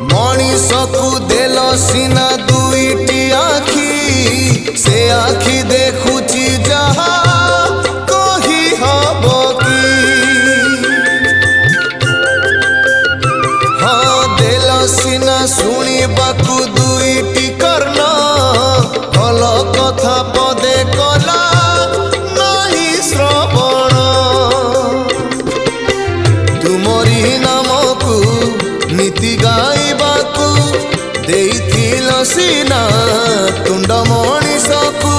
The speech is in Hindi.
मनीषकु देल सीना दुईटी आखि से आखि देखुची जहा कही हब कि हाँ देल सीना शुणिबाकु दुईटी कर्ण भल कथा पदे कला नहीं श्रवण तुमरी नामकु नीति गाइबाकू देइथिल सीना तुंड मनीषकु